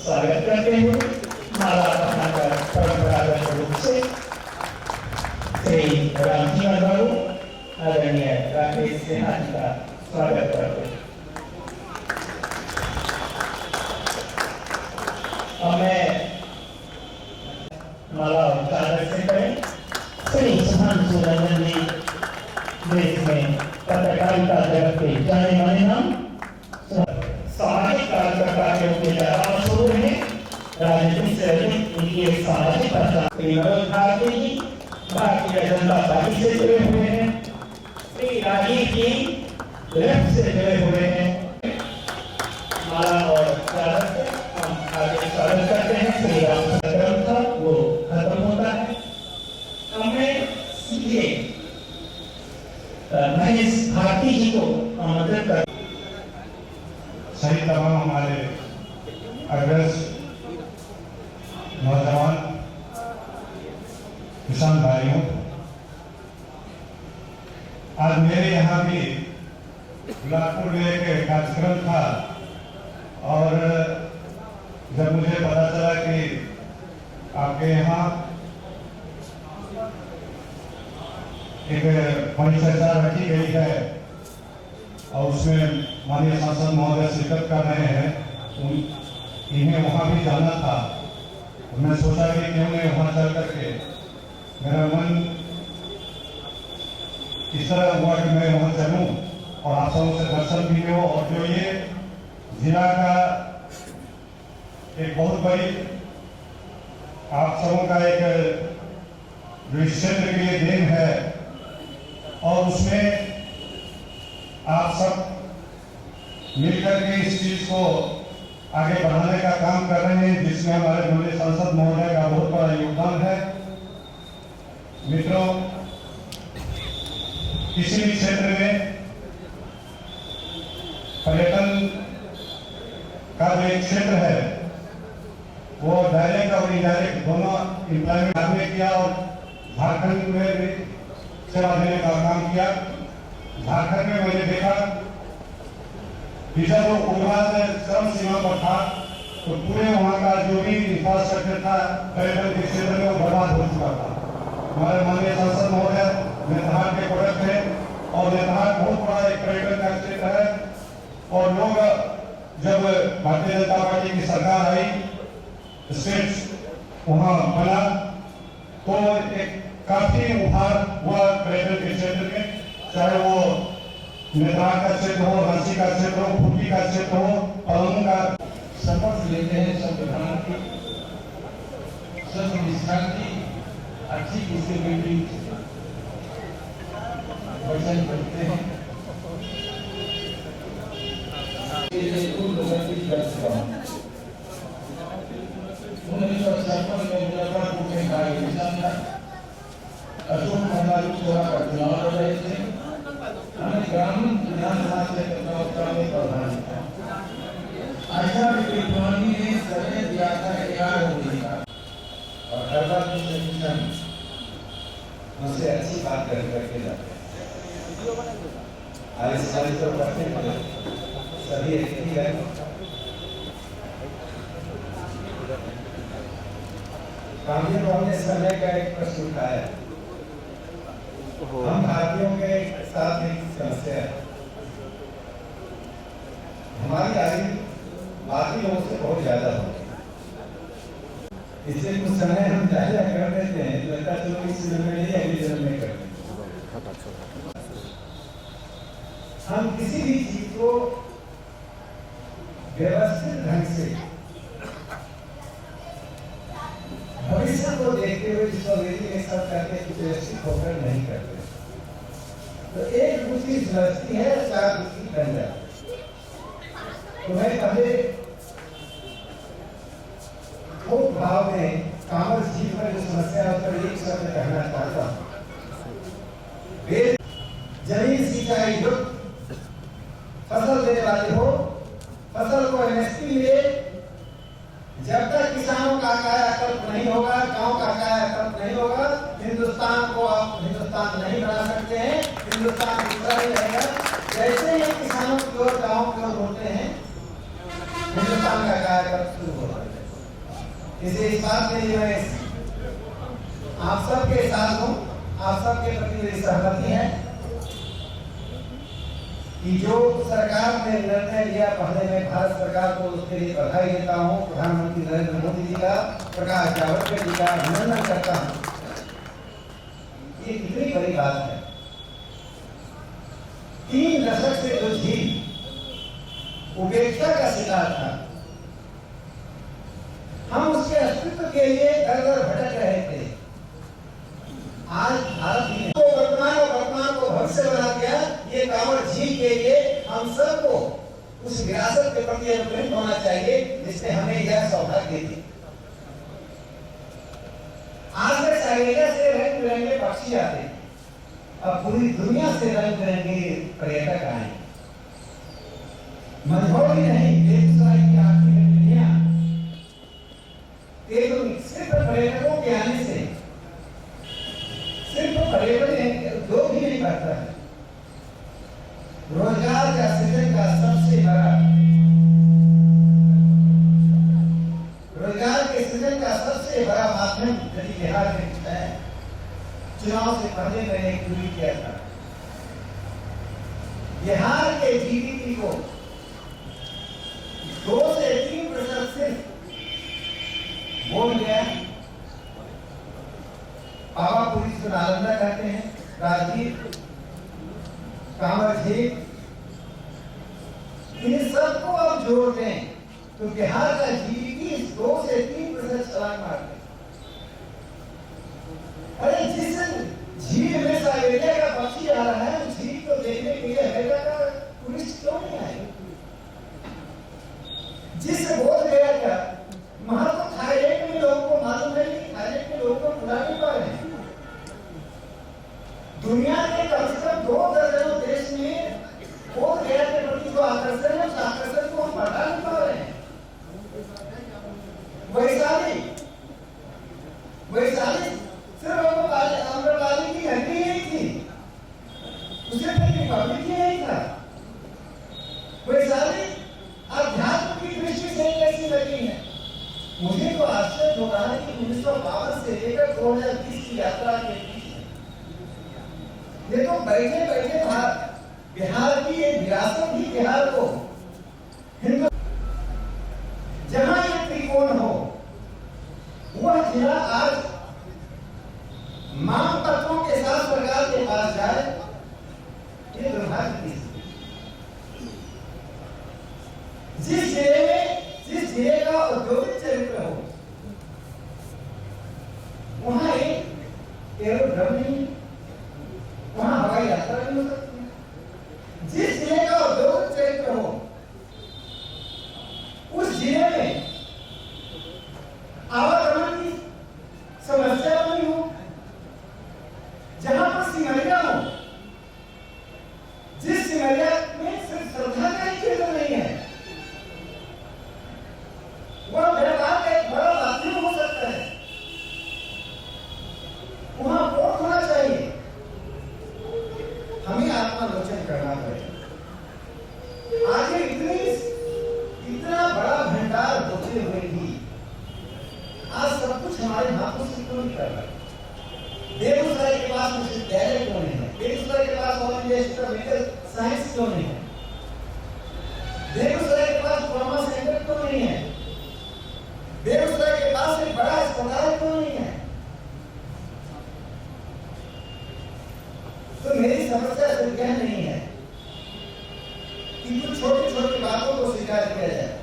स्वागत करते हुए माला अपनाकर परंपरागत रूप से श्री रामजी बाबू आदरणीय राकेश सिन्हा जी का स्वागत करते हैं। मैं माला उच्चारण से करें। श्री सुधांशु रंजन जी देश में पत्रकारिता जगत के जाने माने नाम, सामाजिक कार्यकर्ता के उनके लगाव शुरू है। राजनीति से अधिक उनकी एक सामाजिक पहचान। श्री मनोज भारती जी भारतीय जनता पार्टी से जुड़े हुए हैं। श्री राजीव जी लेफ्ट से जुड़े हुए हैं। माला और उच्चारण से हम आगे स्वागत करते हैं। श्री राम ग्रंथ था वो खत्म होता है। हमें सीधे महेश भारती जी को आमंत्रित कर सही तमाम हमारे अग्रज नौजवान किसान भाइयों, आज मेरे यहाँ भी लाखपुर में एक कार्यक्रम था और जब मुझे पता चला कि आपके यहाँ एक बड़ी चर्चा रखी गई है और उसमें माननीय सांसद महोदय शिरकत कर रहे हैं, इन्हें वहाँ भी जाना था। मैं सोचा कि क्यों नहीं वहाँ चल करके, मेरा मन इस तरह हुआ कि मैं वहाँ चलूँ और आप सबों से दर्शन भी हो। और जो ये जिला का एक बहुत बड़ी आप सबों का एक जो इस क्षेत्र के लिए देन है और उसमें आप सब मिलकर के इस चीज को आगे बढ़ाने का काम कर रहे हैं, जिसमें हमारे माननीय सांसद महोदय का बहुत बड़ा योगदान है। मित्रों, किसी भी क्षेत्र में पर्यटन का जो एक क्षेत्र है वो डायरेक्ट और इनडायरेक्ट दोनों एम्प्लॉयमेंट में किया और झारखंड में भी सेवा देने का काम किया। झारखंड में मैंने देखा कि जब वो उग्रवाद चरम सीमा पर था तो पूरे वहाँ का जो भी इंफ्रास्ट्रक्चर था पर्यटन के क्षेत्र में वो बर्बाद हो चुका था। हमारे माननीय सांसद महोदय नेतहार के प्रोडक्ट है और नेतहार बहुत बड़ा एक पर्यटन का क्षेत्र है और लोग जब भारतीय जनता पार्टी की सरकार आई, स्टेट वहाँ बना तो एक काफी उभार हुआ पर्यटन के क्षेत्र में, चाहे वो नेतहार का क्षेत्र हो, रांची का क्षेत्र हो, खूंटी का क्षेत्र हो, पलामू का। शपथ लेते हैं संविधान की, संविधान की अच्छी स्टेबिलिटी वचन करते हैं। अशोक मनालू का चुनाव लड़ रहे थे, हमें ग्रामीण विधानसभा से में प्रधान था। आशा विद्वानी ने सर्वे दिया था 11 होने का और हर बार मुझसे अच्छी बात करके जाते हैं। आज सारी तो करते हैं, सभी एक ही है। कांग्रेस वालों ने समय का एक प्रश्न उठाया। हम भारतीयों के साथ एक समस्या है, हमारी आयु बाकी लोगों से बहुत ज्यादा होती है। इससे कुछ समय हम ज्यादा कर देते हैं, लगता चलो इस जन्म में नहीं अगले जन्म में करते हैं। हम किसी भी चीज को व्यवस्थित ढंग से भविष्य को देखते हुए जिसको एक साथ करके व्यवस्थित होकर नहीं करते। तो एक दूसरी दृष्टि है, चार दूसरी बन जाती। तो मैं पहले खूब भाव में कामर्स जी पर जो समस्या है उस पर एक शब्द कहना चाहता हूँ। जमीन सिंचाई युक्त फसल देने वाले हो, फसल को एमएसपी मिले, जब तक किसानों का कायाकल्प नहीं होगा, गांव का कायाकल्प नहीं होगा, हिंदुस्तान को आप हिंदुस्तान नहीं बना सकते हैं। हिंदुस्तान दूसरा ही रहेगा। जैसे ही किसानों की ओर गाँव की ओर होते हैं, हिंदुस्तान का कायाकल्प शुरू हो रहा है। इसे इस बात के लिए मैं आप सबके साथ हूँ, आप सबके प्रति मेरी सहमति है कि जो सरकार ने निर्णय लिया, पहले मैं भारत सरकार को उसके लिए बधाई देता हूँ। प्रधानमंत्री नरेंद्र मोदी जी का, प्रकाश जावड़ेकर जी का अभिनंदन करता हूँ। ये कितनी बड़ी बात है। 3 दशक से जो झील उपेक्षा का शिकार था, हम उसके अस्तित्व के लिए दर दर भटक रहे थे। आज भारत ने तो वर्तमान को भविष्य बना दिया। ये कांवड़ झील के लिए हम सबको उस विरासत के प्रति अनुप्राणित होना चाहिए जिसने हमें यह सौभाग्य दी। आज तक साइबेरिया से रंग बिरंगे पक्षी आते थे, अब पूरी दुनिया से रंग बिरंगे पर्यटक आए। मझौली नहीं, बेगूसराय की आखिरी गतिविधियां सिर्फ पर्यटकों के आने से सिर्फ पर्यटन उद्योग ही नहीं बढ़ता है, रोजगार का सृजन का सबसे बड़ा माध्यम यदि बिहार में है। चुनाव से पहले मैंने एक ट्वीट किया था, बिहार के जीडीपी को 2 से 3% सिर्फ बोल गया। पावापुरी से नालंदा कहते हैं, राजगीर, कांवड़ झील, इन सबको अब जोड़ दें तो बिहार का जीडीपी 2 से 3% छलांग मारते। अरे जिस झील में साइबेरिया का पक्षी आ रहा है, उस झील को देखने के लिए अमेरिका का टूरिस्ट क्यों नहीं आए? जिस बोध गया था वहां तो थाईलैंड में लोगों को मालूम है कि थाईलैंड के लोगों को बुला नहीं पा रहे हैं। दुनिया के कम से कम 2 दर्जनों देश में बोध गया के प्रति जो आकर्षण है, उस आकर्षण को हम बढ़ा नहीं पा रहे हैं। वैशाली सिर्फ अम्रपाली की हड्डी नहीं थी, उसे फिर रिपब्लिक ही नहीं था। वैशाली अध्यात्म की दृष्टि से कैसी लगी है? मुझे तो आश्चर्य हो रहा है कि 1952 से लेकर 2020 की यात्रा के बीच ये तो बैठे बैठे बिहार की एक विरासत ही बिहार को हिंदू, जहां ये त्रिकोण हो वह जिला आज मांग पत्रों के साथ सरकार के पास जाए, ये दुर्भाग्य की स्थिति। जिस जिले का औद्योगिक चरित्र हो वहां एक एरोड्रम नहीं, वहां हवाई यात्रा नहीं हो सकती। जिस जिले का औद्योगिक चरित्र हो उस जिले में आवागमन की समस्या नहीं हो। जहां पर सिमरिया हो, जिस सिमरिया में सिर्फ श्रद्धा का ही केंद्र नहीं है, वह व्यापार का एक बड़ा माध्यम हो सकता है। वहां पोर्ट होना चाहिए। हमें आत्मालोचन करना पड़ेगा। आगे इतना बड़ा भंडार होते हुए भी आज सब कुछ हमारे हाथों से क्यों नहीं कर रहा? बेगूसराय के पास विश्वविद्यालय क्यों नहीं है? बेगूसराय के पास All India Institute of Medical Science क्यों नहीं है? बेगूसराय के पास ट्रॉमा सेंटर क्यों नहीं है? बेगूसराय के पास एक बड़ा अस्पताल क्यों नहीं है? तो मेरी समस्या सिर्फ यह नहीं है कि कुछ छोटी छोटी बातों को स्वीकार किया जाए।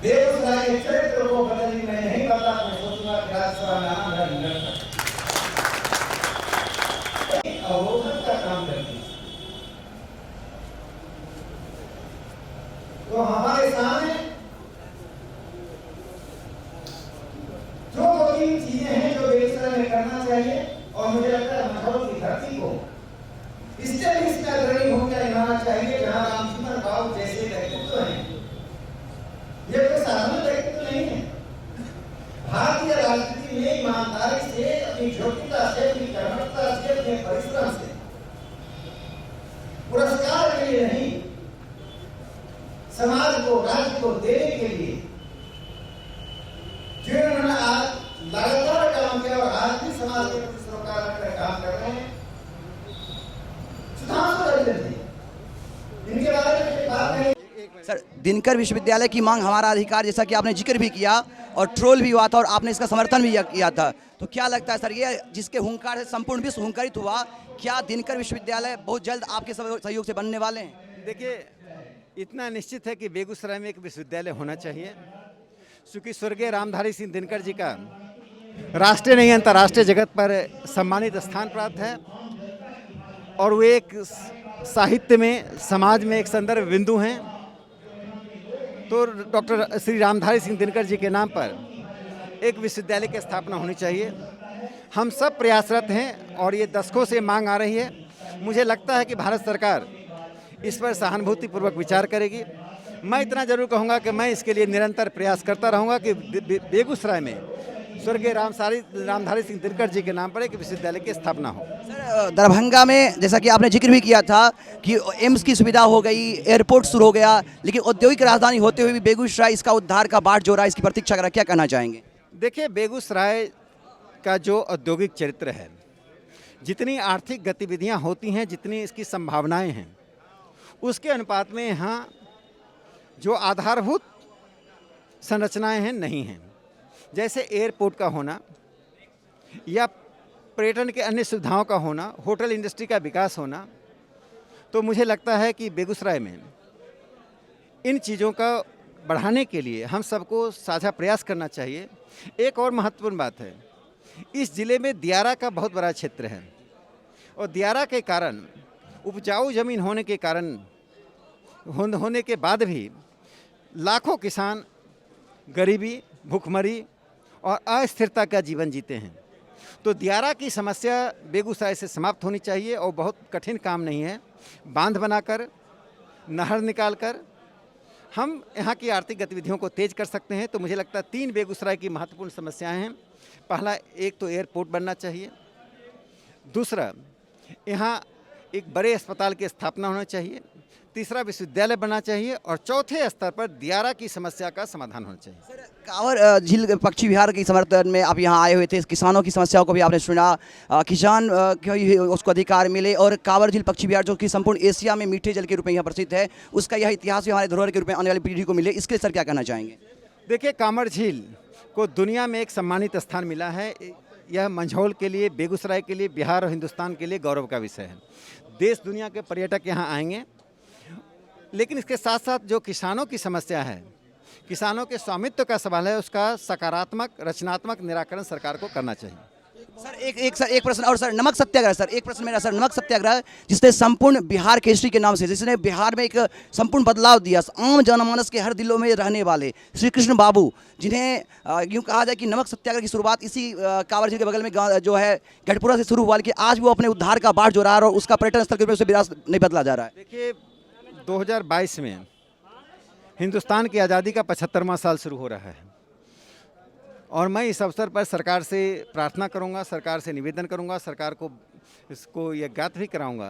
बेगूसराय के चरित्र को बदलने में नहीं बदला तो सोचूंगा कि राज्यसभा में आना मेरा निरंतर अवरोधन का काम करती है। तो हमारे सामने जो 2-3 चीजें हैं जो बेगूसराय में करना चाहिए, और मुझे लगता है मझौल की धरती को इससे भी इसका अग्रणी भूमिका निभाना चाहिए, जहां रामचंद्र बाबू जैसे व्यक्तित्व हैं। ये कोई साधारण व्यक्तित्व नहीं है। भारतीय राजनीति में ईमानदारी से, अपनी योग्यता से, अपनी कर्मठता से, अपने परिश्रम से, पुरस्कार के लिए नहीं, समाज को, राज्य को देने के लिए दिनकर विश्वविद्यालय की मांग हमारा अधिकार, जैसा कि आपने जिक्र भी किया और ट्रोल भी हुआ था और आपने इसका समर्थन भी किया था, तो क्या लगता है सर, ये जिसके हुंकार से संपूर्ण विश्व हुंकारित हुआ, क्या दिनकर विश्वविद्यालय बहुत जल्द आपके सहयोग से बनने वाले हैं? देखिए, इतना निश्चित है कि बेगूसराय में एक विश्वविद्यालय होना चाहिए, क्योंकि स्वर्गीय रामधारी सिंह दिनकर जी का राष्ट्रीय नहीं अंतर्राष्ट्रीय जगत पर सम्मानित स्थान प्राप्त है और वे एक साहित्य में, समाज में एक संदर्भ बिंदु हैं। तो डॉक्टर श्री रामधारी सिंह दिनकर जी के नाम पर एक विश्वविद्यालय की स्थापना होनी चाहिए। हम सब प्रयासरत हैं और ये दशकों से मांग आ रही है। मुझे लगता है कि भारत सरकार इस पर सहानुभूतिपूर्वक विचार करेगी। मैं इतना जरूर कहूँगा कि मैं इसके लिए निरंतर प्रयास करता रहूँगा कि बेगूसराय में स्वर्गीय रामधारी सिंह दिनकर जी के नाम पर एक विश्वविद्यालय की स्थापना हो। सर, दरभंगा में जैसा कि आपने जिक्र भी किया था कि एम्स की सुविधा हो गई, एयरपोर्ट शुरू हो गया, लेकिन औद्योगिक राजधानी होते हुए भी बेगूसराय इसका उद्धार का बाट जो रहा है, इसकी प्रतीक्षा कर रहा है, क्या कहना चाहेंगे? देखिए, बेगूसराय का जो औद्योगिक चरित्र है, जितनी आर्थिक गतिविधियां होती हैं, जितनी इसकी संभावनाएं हैं, उसके अनुपात में यहाँ जो आधारभूत संरचनाएं हैं नहीं हैं। जैसे एयरपोर्ट का होना या पर्यटन के अन्य सुविधाओं का होना, होटल इंडस्ट्री का विकास होना, तो मुझे लगता है कि बेगूसराय में इन चीज़ों का बढ़ाने के लिए हम सबको साझा प्रयास करना चाहिए। एक और महत्वपूर्ण बात है, इस ज़िले में दियारा का बहुत बड़ा क्षेत्र है और दियारा के कारण, उपजाऊ ज़मीन होने के कारण होने के बाद भी लाखों किसान गरीबी, भूखमरी और अस्थिरता का जीवन जीते हैं। तो दियारा की समस्या बेगूसराय से समाप्त होनी चाहिए और बहुत कठिन काम नहीं है। बांध बनाकर, नहर निकालकर हम यहाँ की आर्थिक गतिविधियों को तेज कर सकते हैं। तो मुझे लगता है 3 बेगूसराय की महत्वपूर्ण समस्याएं हैं। पहला, एक तो एयरपोर्ट बनना चाहिए। दूसरा, यहाँ एक बड़े अस्पताल की स्थापना होना चाहिए। तीसरा, विश्वविद्यालय बनना चाहिए और चौथे स्तर पर दियारा की समस्या का समाधान होना चाहिए। सर, कांवर झील पक्षी विहार के समर्थन में आप यहाँ आए हुए थे, किसानों की समस्याओं को भी आपने सुना, किसान उसको अधिकार मिले और कांवर झील पक्षी विहार जो कि संपूर्ण एशिया में मीठे जल के रूप में यहाँ प्रसिद्ध है, उसका यह इतिहास भी हमारे धरोहर के रूप में आने वाली पीढ़ी को मिले, इसके लिए सर क्या कहना चाहेंगे? देखिए, कांवर झील को दुनिया में एक सम्मानित स्थान मिला है। यह मंझौल के लिए, बेगूसराय के लिए, बिहार और हिंदुस्तान के लिए गौरव का विषय है। देश दुनिया के पर्यटक यहाँ आएंगे, लेकिन इसके साथ साथ जो किसानों की समस्या है, किसानों के स्वामित्व का सवाल है, उसका सकारात्मक, रचनात्मक निराकरण सरकार को करना चाहिए। सर, एक प्रश्न और सर, नमक सत्याग्रह सर, एक प्रश्न मेरा सर, नमक सत्याग्रह जिसने संपूर्ण बिहार केसरी के नाम से, जिसने बिहार में एक संपूर्ण बदलाव दिया, आम जनमानस के हर दिलों में रहने वाले श्री कृष्ण बाबू, जिन्हें यूँ कहा जाए कि नमक सत्याग्रह की शुरुआत इसी कांवर झील के बगल में गाँव जो है गढ़पुरा से शुरू हुआ, कि आज वो अपने उद्धार का बाट जो रहा है और उसका पर्यटन स्थल के रूप में उसे विरासत नहीं बदला जा रहा है। देखिए, 2022 में हिंदुस्तान की आज़ादी का 75वां साल शुरू हो रहा है और मैं इस अवसर पर सरकार से प्रार्थना करूंगा, सरकार से निवेदन करूंगा, सरकार को इसको यह ज्ञात भी कराऊंगा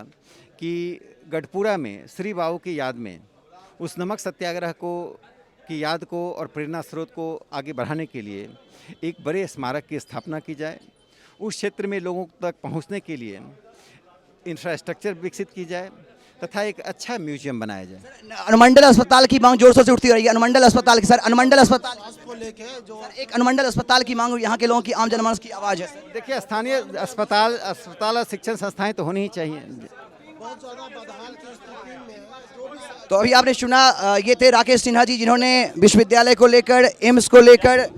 कि गढ़पुरा में श्री बाबू की याद में उस नमक सत्याग्रह की याद को और प्रेरणा स्रोत को आगे बढ़ाने के लिए एक बड़े स्मारक की स्थापना की जाए। उस क्षेत्र में लोगों तक पहुंचने के लिए इंफ्रास्ट्रक्चर विकसित की जाए तथा एक अच्छा म्यूजियम बनाया जाए। अनुमंडल अस्पताल की मांग जोर शोर से उठती रही है। अनुमंडल अस्पताल की सर, अनुमंडल अस्पताल को लेके जो एक अनुमंडल अस्पताल की मांग यहाँ के लोगों की, आम जनमानस की आवाज़ है। देखिए, स्थानीय अस्पताल और शिक्षण संस्थाएं तो होनी ही चाहिए। तो अभी आपने सुना, ये थे राकेश सिन्हा जी, जिन्होंने विश्वविद्यालय को लेकर, एम्स को लेकर,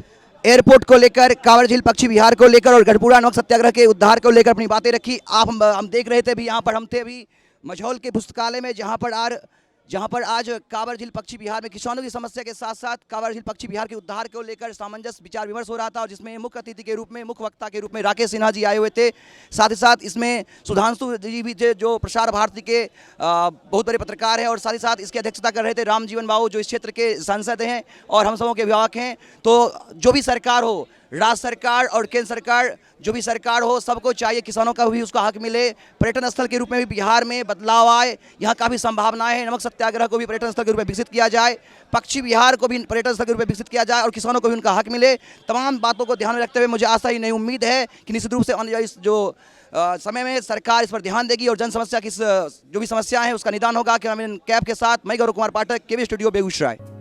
एयरपोर्ट को लेकर, कांवर झील पक्षी विहार को लेकर और गढ़पुरा नमक सत्याग्रह के उद्धार को लेकर अपनी बातें रखी। हम देख रहे थे भी, यहाँ पर हम थे अभी मंझौल के पुस्तकालय में, जहाँ पर आज कांवर झील पक्षी विहार में किसानों की समस्या के साथ साथ कांवर झील पक्षी विहार के उद्धार को लेकर सामंजस्य विचार विमर्श हो रहा था और जिसमें मुख्य अतिथि के रूप में, मुख्य वक्ता के रूप में राकेश सिन्हा जी आए हुए थे। साथ ही साथ इसमें सुधांशु जी भी थे, जो प्रसार भारती के बहुत बड़े पत्रकार हैं, और साथ ही साथ इसकी अध्यक्षता कर रहे थे रामजीवन बाबू, जो इस क्षेत्र के सांसद हैं और हम सबों के अभिभावक हैं। तो जो भी सरकार हो, राज्य सरकार और केंद्र सरकार, जो भी सरकार हो, सबको चाहिए किसानों का भी उसका हक मिले। पर्यटन स्थल के रूप में भी बिहार में बदलाव आए, यहाँ काफ़ी संभावनाएं हैं। नमक सत्याग्रह को भी पर्यटन स्थल के रूप में विकसित किया जाए, पक्षी विहार को भी पर्यटन स्थल के रूप में विकसित किया जाए और किसानों को भी उनका हक मिले। तमाम बातों को ध्यान में रखते हुए मुझे आशा ही नहीं, उम्मीद है कि निश्चित रूप से इस जो समय में सरकार इस पर ध्यान देगी और जन समस्या की जो भी समस्या है उसका निदान होगा। कैमरामैन कैप के साथ मैं गौरव कुमार पाठक, केवी स्टूडियो, बेगूसराय।